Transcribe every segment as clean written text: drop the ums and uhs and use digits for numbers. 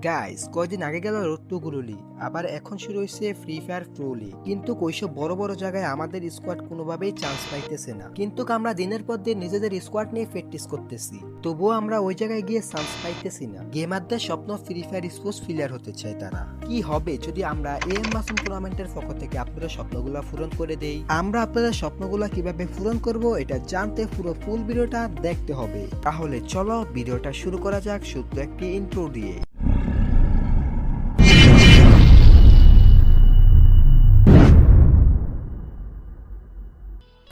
Guys কয়দিন আগে গেল রোদ্দুগুরুলি, আবার এখন শুরু হয়েছে ফ্রি ফায়ার প্রো লিগ। কিন্তু কইসব বড় বড় জায়গায় আমাদের স্কোয়াড কোনোভাবেই চান্স পাইতেছে না। কিন্তু আমরা দিনের পর দিন নিজেদের স্কোয়াড নিয়ে প্র্যাকটিস করতেছি, তবুও আমরা ওই জায়গায় গিয়ে চান্স পাইতেছি না। গেমারদের স্বপ্ন ফ্রি ফায়ার স্পোর্টস প্লেয়ার হতে চায় তারা। কি হবে যদি আমরা এম মাসুম টুর্নামেন্টের পক্ষ থেকে আপনাদের স্বপ্নগুলো পূরণ করে দেই? আমরা আপনাদের স্বপ্নগুলো কিভাবে পূরণ করব এটা জানতে পুরো ফুল ভিডিওটা দেখতে হবে। তাহলে চলো ভিডিওটা শুরু করা যাক শুধু একটি ইন্ট্রো দিয়ে।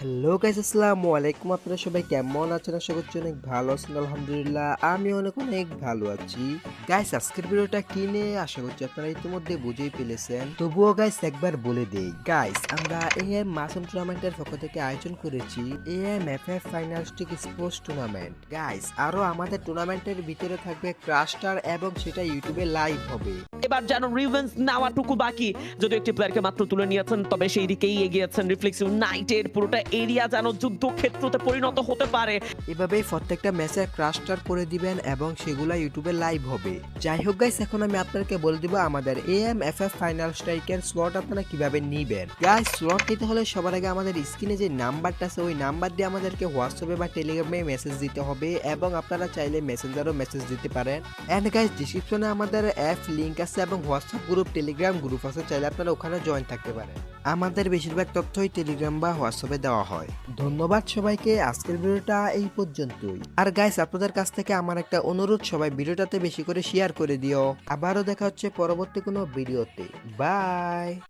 হ্যালো গাইস, আসসালামু আলাইকুম। আপনারা সবাই কেমন আছেন? আশা করছি অনেক ভালো আছেন। আলহামদুলিল্লাহ আমি অনেক অনেক ভালো আছি। গাইস আজকের ভিডিওটা কি নিয়ে আশা করছি আপনারা ইতিমধ্যে বুঝেই ফেলেছেন, তবুও গাইস একবার বলে দেই। গাইস আমরা এএম মাসুম টুর্নামেন্টের পক্ষ থেকে আয়োজন করেছি এএমএফএফ ফাইনালিস্টিক স্পোর্টস টুর্নামেন্ট। গাইস আরো আমাদের টুর্নামেন্টের ভিতরে থাকবে ক্রাস্টার এবং সেটা ইউটিউবে লাইভ হবে। এবার যেন রিভেঞ্জ নেওয়াটুকু বাকি। যদি একটি প্লেয়ারকে মাত্র তুলে নিয়েছেন, তবে সেই দিকেই এগিয়েছেন রিফ্লেক্স ইউনাইটেড। পুরোটা এরিয়া যেন যুদ্ধক্ষেত্রতে পরিণত হতে পারে। এভাবেই প্রত্যেকটা ম্যাচে ক্রাস্টার করে দিবেন এবং সেগুলা ইউটিউবে লাইভ হবে। যাই হোক গাইস, এখন আমি আপনাদেরকে বলে দিব আমাদের এএমএফএফ ফাইনাল স্ট্রাইকের স্লট আপনারা কিভাবে নিবেন। গাইস স্লট নিতে হলে সবার আগে আমাদের স্ক্রিনে যে নাম্বারটা আছে ওই নাম্বার দিয়ে আমাদেরকে হোয়াটসঅ্যাপে বা টেলিগ্রামে মেসেজ দিতে হবে, এবং আপনারা চাইলে মেসেঞ্জারও মেসেজ দিতে পারেন। এন্ড গাইস ডিসক্রিপশনে আমাদের অ্যাপ লিংক আছে এবং হোয়াটসঅ্যাপ গ্রুপ, টেলিগ্রাম গ্রুপ আছে, চাইলে আপনারা ওখানে জয়েন থাকতে পারেন। আমাদের বেশিরভাগ তথ্যই টেলিগ্রাম বা হোয়াটসঅ্যাপে দেওয়া হয়। ধন্যবাদ সবাইকে, আজকের ভিডিওটা এই পর্যন্তই। আর গাইস আপনাদের কাছ থেকে আমার একটা অনুরোধ, সবাই ভিডিওটাতে বেশি করে শেয়ার করে দিও। আবারও দেখা হচ্ছে পরবর্তী কোনো ভিডিওতে। বাই।